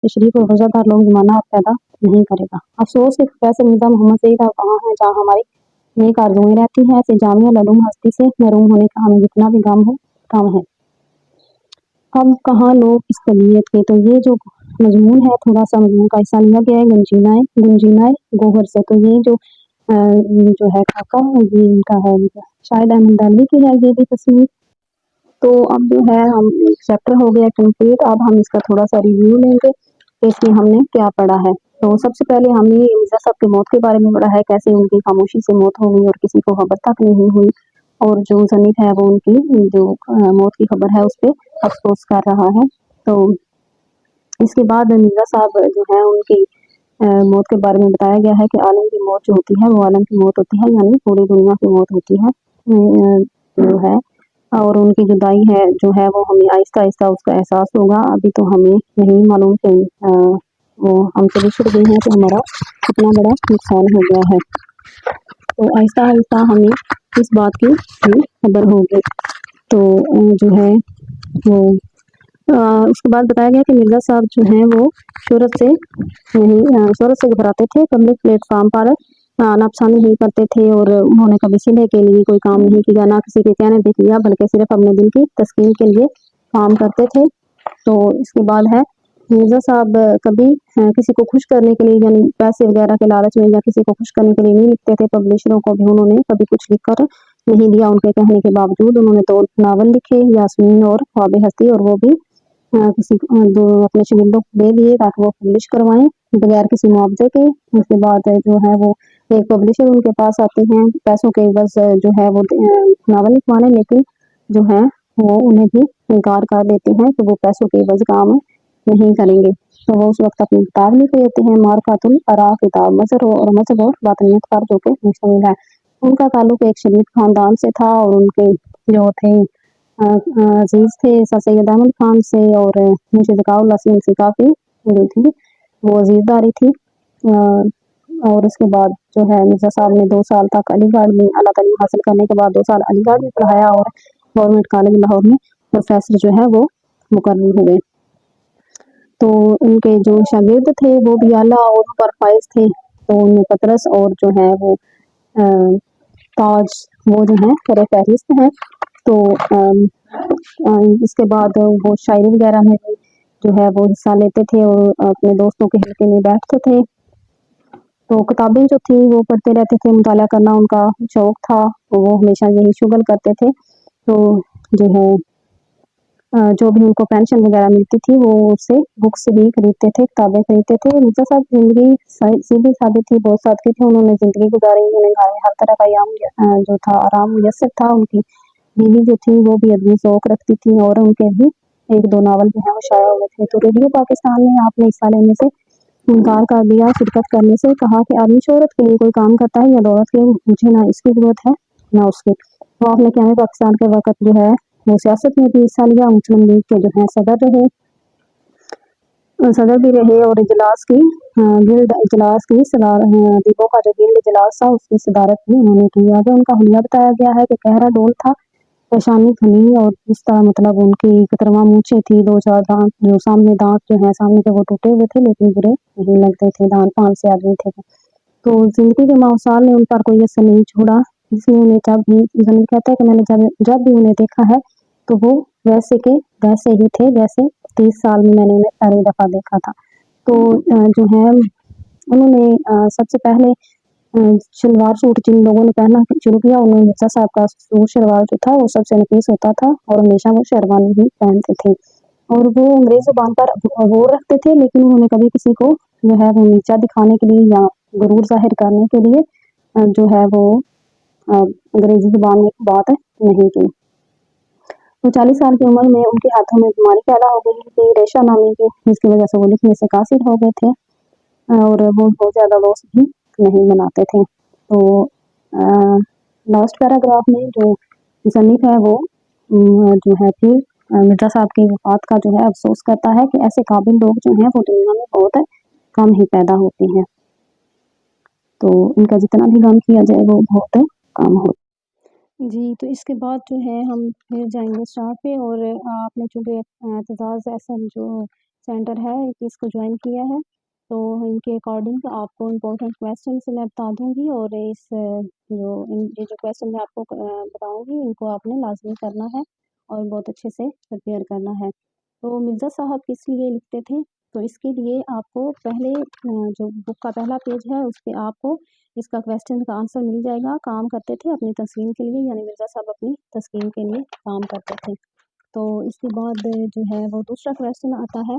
तशरीफ और वज़ादार लोग ज़माना पैदा नहीं करेगा। अफसोस के प्रोफेसर मिर्ज़ा मोहम्मद सईद आप कहाँ हैं जहाँ हमारी नेक आरज़ुएँ रहती हैं। ऐसे जामिया मलूम हस्ती से महरूम होने का हमें जितना भी गम हो कम है। अब कहाँ लोग इस तबीयत के, तो ये जो मजमून है थोड़ा सा मजमून का हिस्सा लिया गया है गुंजीनाए गोहर से। तो ये जो है खाका ये इनका है, शायद अहमद अली की है ये भी तस्वीर। तो अब जो है हम चैप्टर हो गया कंप्लीट। अब हम इसका थोड़ा सा रिव्यू लेंगे कि इसमें हमने क्या पढ़ा है। तो सबसे पहले हमने मिर्ज़ा साहब की मौत के बारे में पढ़ा है, कैसे उनकी खामोशी से मौत हो गई और किसी को खबर तक नहीं हुई, और जो मुसन्निफ है वो उनकी जो मौत की खबर है उस पर अफसोस कर रहा है। तो इसके बाद मिर्ज़ा साहब जो है उनकी मौत के बारे में बताया गया है कि आलम की मौत जो होती है वो आलम की मौत होती है, यानी पूरी दुनिया की मौत होती है जो है। और उनकी जुदाई है जो है वो हमें आहिस्ता आहिस्ता उसका एहसास होगा। अभी तो हमें नहीं मालूम कि वो हमसे बिछड़ गई हैं तो हमारा कितना बड़ा नुकसान हो गया है। तो आहिस्ता आहिस्ता हमें इस बात की भी खबर होगी। तो जो है वो उसके बाद बताया गया कि मिर्ज़ा साहब जो हैं वो शोहरत से घबराते थे, पब्लिक प्लेटफार्म पर आना पसंद नहीं करते थे, और उन्होंने कभी सीने के लिए कोई काम नहीं किया, ना किसी के कहने पे किया, बल्कि सिर्फ अपने दिल की तस्कीन के लिए काम करते थे। तो इसके बाद है मिर्ज़ा साहब कभी किसी को खुश करने के लिए, यानी पैसे वगैरह के लालच में या किसी को खुश करने के लिए नहीं लिखते थे। पब्लिशरों को भी उन्होंने कभी कुछ लिख कर नहीं दिया, उनके कहने के बावजूद उन्होंने तो नावल लिखे यास्मीन और ख्वाब हस्ती, और वो भी किसी दो अपने शागिर्दों को दे दिए ताकि वो पब्लिश करवाएं बगैर किसी मुआवजे के। उसके बाद जो है वो एक पब्लिशर उनके पास आते हैं पैसों के बस जो है वो नावल लिखवाने, लेकिन जो है वो उन्हें भी इनकार कर देते हैं कि वो पैसों के बस काम नहीं करेंगे। तो वो उस वक्त अपनी किताब लिख देते हैं, मारफातुल आरा किताब मजहब और बातनियत पर जो कि मुश्तमिल है। उनका ताल्लुक एक शरीफ खानदान से था, और उनके जो थे अजीज थे सर सैयद अहमद खान से, और मुंशी ज़काउल्लाह से काफ़ी जो थी वो अजीजदारी थी। और उसके बाद जो है मिर्ज़ा साहब ने 2 साल तक अलीगढ़ में आला तालीम हासिल करने के बाद 2 साल अलीगढ़ में पढ़ाया, और गवर्नमेंट कॉलेज लाहौर में प्रोफेसर जो है वो मुकर्रर हुए। तो उनके जो शागिर्द थे वो भी आला और पर फाइज थे। तो उनमें पतरस और जो है वो ताज वो जो है फहरिस्त हैं। तो इसके बाद वो शायरी वगैरह में भी जो है वो हिस्सा लेते थे और अपने दोस्तों के हल्के में बैठते थे। तो किताबें जो थी वो पढ़ते रहते थे, मुताला करना उनका शौक था, तो वो हमेशा यही शुगल करते थे। तो जो है जो भी उनको पेंशन वगैरह मिलती थी वो उससे बुक्स भी खरीदते थे, किताबें खरीदते थे। मिर्ज़ा साहब ज़िंदगी सीधी सादी थी, बहुत सादगी थी, उन्होंने ज़िंदगी गुजारी। उन्होंंने घर में हर तरह का जो था आराम मुयस्सर था। उनकी बीवी जो थी वो भी अदबी शौक रखती थी, और उनके भी 1-2 नावल जो है वो शाया हुए थे। तो रेडियो पाकिस्तान ने आपने हिस्सा लेने से इनकार कर दिया, शिरकत करने से, कहा कि आदमी शोहरत के लिए कोई काम करता है या दौलत के, मुझे ना इसकी ज़रूरत है ना उसकी। तो आपने क़याम पाकिस्तान के वक़्त जो है वो सियासत में भी हिस्सा लिया, मुस्लिम लीग के जो है सदर भी रहे, और इजलास की गिल्ड इजलास की दीपों का जो गिल्ड इजलास था उसकी सदारत भी उन्होंने की। आगे उनका हुलिया बताया गया है कि गहरा डोल था, पेशानी घनी, और इस तरह मतलब उनकी कतरवा मूछें थी, 2-4 दांत जो सामने जो है सामने के वो टूटे हुए थे, लेकिन बुरे नहीं लगते थे, दांत 5 से आदमी थे। तो जिंदगी के माहौल ने उन पर कोई असर नहीं छोड़ा, इसलिए उन्हें कहता है कि मैंने जब भी उन्हें देखा है तो वो वैसे के वैसे ही थे जैसे 30 साल में मैंने उन्हें पहली दफ़ा देखा था। तो जो है उन्होंने सबसे पहले शलवार सूट जिन लोगों ने पहनना शुरू किया, उन्होंने मिर्ज़ा साहब का सूट शलवार जो था वो सबसे नफीस होता था, और हमेशा वो शेरवानी ही पहनते थे, और वो अंग्रेज़ ज़ुबान पर ग़ौर रखते थे, लेकिन उन्होंने कभी किसी को जो है वो नीचा दिखाने के लिए या गुरूर ज़ाहिर करने के लिए जो है वो अंग्रेज़ी ज़ुबान में बात नहीं की। तो 40 साल की उम्र में उनके हाथों में बीमारी पैदा हो गई थी, रेशा नामी की, जिसकी वजह से वो लिखने से कासिर हो गए थे, और वो बहुत ज़्यादा दोस्त भी नहीं बनाते थे। तो लास्ट पैराग्राफ में जो मुसन्निफ है वो जो है फिर मिर्ज़ा साहब की वफ़ात का जो है अफसोस करता है कि ऐसे काबिल लोग जो हैं वो दुनिया में बहुत कम ही पैदा होते हैं, तो इनका जितना भी गम किया जाए वो बहुत कम हो। जी, तो इसके बाद जो है हम फिर जाएँगे स्टार्ट पे, और आपने चूँकि एतज़ाज़ एहसन जो सेंटर है कि इसको ज्वाइन किया है, तो इनके अकॉर्डिंग आपको इम्पोर्टेंट क्वेश्चन से मैं बता दूंगी, और ये जो क्वेश्चन मैं आपको बताऊंगी इनको आपने लाजमी करना है और बहुत अच्छे से प्रिपेयर करना है। तो मिर्ज़ा साहब किस लिए लिखते थे, तो इसके लिए आपको पहले जो बुक का पहला पेज है उस पर आपको इसका क्वेश्चन का आंसर मिल जाएगा। काम करते थे अपनी तस्कीन के लिए, यानी मिर्ज़ा साहब अपनी तस्कीन के लिए काम करते थे। तो इसके बाद जो है वो दूसरा क्वेश्चन आता है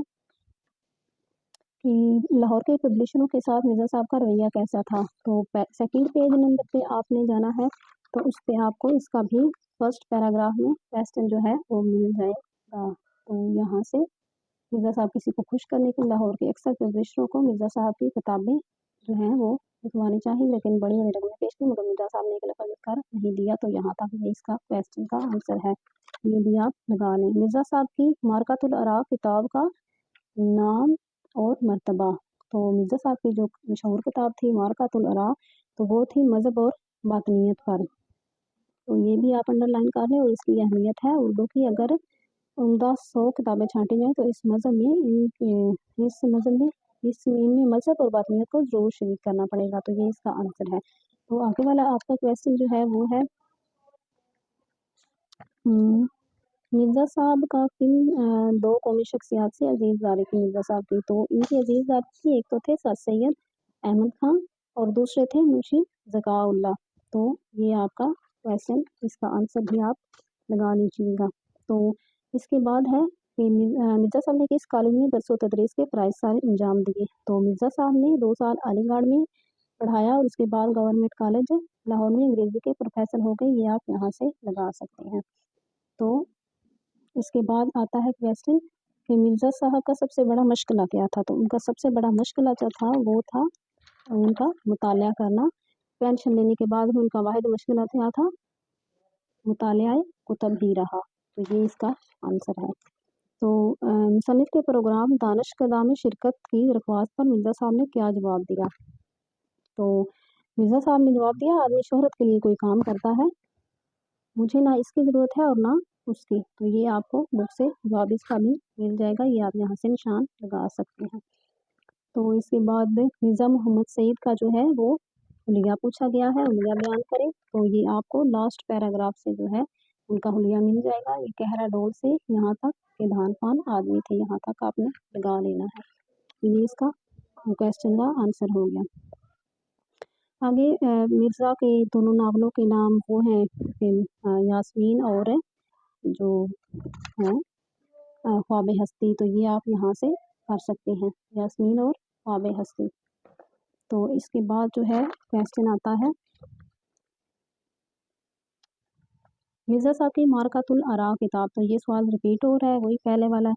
कि लाहौर के पब्लिशरों के साथ मिर्ज़ा साहब का रवैया कैसा था। तो सेकंड पेज नंबर पे आपने जाना है, तो उस पर आपको इसका भी फर्स्ट पैराग्राफ में क्वेश्चन जो है वो मिल जाएगा। तो यहाँ से मिर्ज़ा साहब किसी को खुश करने के लाहौर के अक्सर पब्लिशरों को मिर्ज़ा साहब की किताबें जो हैं वो लिखवानी चाहिए, लेकिन बड़ी बड़ी रकमें पेश की मगर मिर्ज़ा साहब ने एक लफा लिखकर नहीं दिया। तो यहाँ तक ये इसका क्वेश्चन का आंसर है, ये भी आप लगा लें। मिर्ज़ा साहब की मारकातुल आरा किताब का नाम और मर्तबा। तो मिर्ज़ा साहब की जो मशहूर किताब थी मारकातुल आरा, तो वो थी मज़हब और बातनियत पर। तो ये भी आप अंडरलाइन कर लें, और इसकी अहमियत है उर्दू की। अगर उम्दा 100 किताबें छांटी जाएँ तो इस मज़हब में इनमें मज़हब और बातनियत को ज़रूर शरीक करना पड़ेगा। तो ये इसका आंसर है। तो आगे वाला आपका क्वेश्चन जो है वो है मिर्ज़ा साहब का किन 2 कौमी शख्सियात से अजीज़ दारी थी मिर्ज़ा साहब की। तो इनकी अजीज़ दारी थी, एक तो थे सर सैयद अहमद खान और दूसरे थे मुंशी ज़काउल्लाह। तो ये आपका क्वेश्चन, इसका आंसर भी आप लगा लीजिएगा। तो इसके बाद है कि मिर्ज़ा साहब ने किस कॉलेज में दरस व तदरीस के फ़राइज़ सारे अंजाम दिए। तो मिर्ज़ा साहब ने 2 साल अलीगढ़ में पढ़ाया और उसके बाद गवर्नमेंट कॉलेज लाहौर में अंग्रेज़ी के प्रोफेसर हो गए। ये आप यहाँ से लगा सकते हैं। तो इसके बाद आता है क्वेश्चन कि मिर्ज़ा साहब का सबसे बड़ा मशगला क्या था। तो उनका सबसे बड़ा मशगला जो था वो था उनका मुतालिया करना। पेंशन लेने के बाद भी उनका वाहिद मशगला क्या था, मुतालिया कुतुब ही रहा। तो ये इसका आंसर है। तो मुसन्निफ़ के प्रोग्राम दानिशकदा में शिरकत की दरख्वास्त पर मिर्ज़ा साहब ने क्या जवाब दिया। तो मिर्ज़ा साहब ने जवाब दिया, आदमी शोहरत के लिए कोई काम करता है, मुझे ना इसकी ज़रूरत है और ना उसकी। तो ये आपको बुक से जवाब इसका भी मिल जाएगा, ये आप यहाँ से निशान लगा सकते हैं। तो इसके बाद मिर्ज़ा मोहम्मद सईद का जो है वो हुलिया पूछा गया है, हुलिया बयान करें। तो ये आपको लास्ट पैराग्राफ से जो है उनका हुलिया मिल जाएगा। ये कहरा डोल से यहाँ तक के धान पान आदमी थे, यहाँ तक आपने लगा लेना है। तो ये इसका क्वेश्चन का आंसर हो गया। आगे मिर्ज़ा के दोनों नावलों के नाम वो हैं यास्मीन और जो है ख्वाब हस्ती। तो ये आप यहाँ से कर सकते हैं, यास्मीन और ख्वाब हस्ती। तो इसके बाद जो है क्वेश्चन आता है मिर्ज़ा साहब की मारकातुल आरा किताब। तो ये सवाल रिपीट हो रहा है, वही पहले वाला है।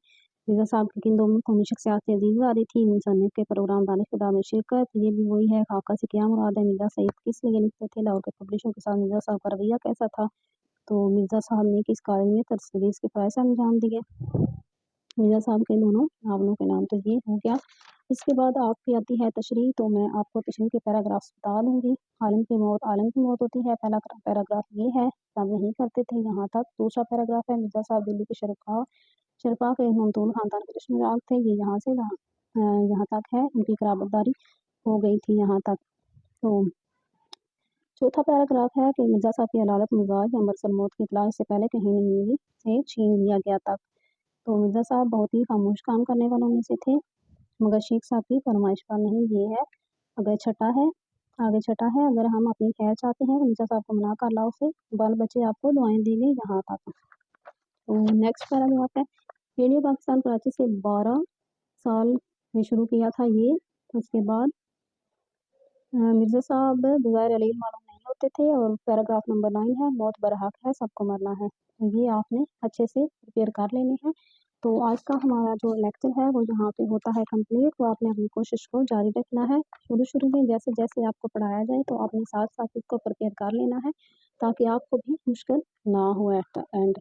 मिर्ज़ा साहब की किन 2 कौमी शख्सियात से अजीज़ दारी थी, मुसन्निफ़ के प्रोग्राम दानिशकदा में शिरकत। ये भी वही है। खाका से क्या मुराद है, मिर्ज़ा सईद किस लिए लिखते थे, लाहौर के पब्लिशरों के साथ मिर्ज़ा साहब का रवैया कैसा था। तो मिर्ज़ा साहब ने किस कॉलेज में तदरीस के फ़राइज़ अंजाम दिए, मिर्ज़ा साहब के दोनों नावलों के नाम। तो ये हो गया। इसके बाद आपकी आती है तशरीह। तो मैं आपको तशरीह के पैराग्राफ्स बता दूंगी। आलम की मौत होती है, पहला पैराग्राफ ये है, सब नहीं करते थे, यहाँ तक। दूसरा पैराग्राफ है मिर्ज़ा साहब दिल्ली के शरपा के ममतून खानदान के चश्मेराग थे, ये यहाँ से यहाँ तक है। उनकी कराबतदारी हो गई थी, यहाँ तक। तो चौथा पैराग्राफ है कि मिर्ज़ा साहब की अदालत मिजाज अमृतसर मौत की इतला इससे पहले कहीं नहीं मिली से छीन लिया गया तक। तो मिर्ज़ा साहब बहुत ही खामोश काम करने वालों में से थे, मगर शेख साहब की फरमाइश पर नहीं। ये है अगर छठा है, आगे छठा है, अगर हम अपनी खैर चाहते हैं तो मिर्ज़ा साहब को मना कर लाओ से बाल बच्चे आपको दुआएं देंगे, यहाँ तक। तो नेक्स्ट पैराग्राफ है रेडियो पाकिस्तान कराची से 12 साल में शुरू किया था ये। उसके बाद मिर्ज़ा साहब बगैर अलील मालूम नहीं होते थे। और पैराग्राफ नंबर 9 है मौत बरहक है, सबको मरना है। तो ये आपने अच्छे से प्रिपेयर कर लेने हैं। तो आज का हमारा जो लेक्चर है वो यहाँ पे होता है कंप्लीट। तो आपने अपनी कोशिश को जारी रखना है। शुरू में जैसे जैसे आपको पढ़ाया जाए तो आपने साथ साथ इसको प्रिपेयर कर लेना है, ताकि आपको भी मुश्किल ना हो एट द एंड।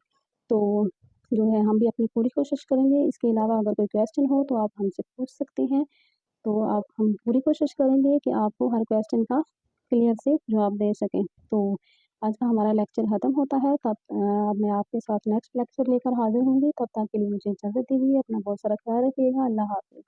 तो जो है हम भी अपनी पूरी कोशिश करेंगे। इसके अलावा अगर कोई क्वेश्चन हो तो आप हमसे पूछ सकते हैं। तो हम पूरी कोशिश करेंगे कि आपको हर क्वेश्चन का क्लियर से जवाब दे सकें। तो आज का हमारा लेक्चर ख़त्म होता है। अब मैं आपके साथ नेक्स्ट लेक्चर लेकर हाज़िर होंगी। तब तक के लिए मुझे इजाज़त दीजिए। अपना बहुत सारा ख्याल रखिएगा। अल्लाह हाफ़िज़।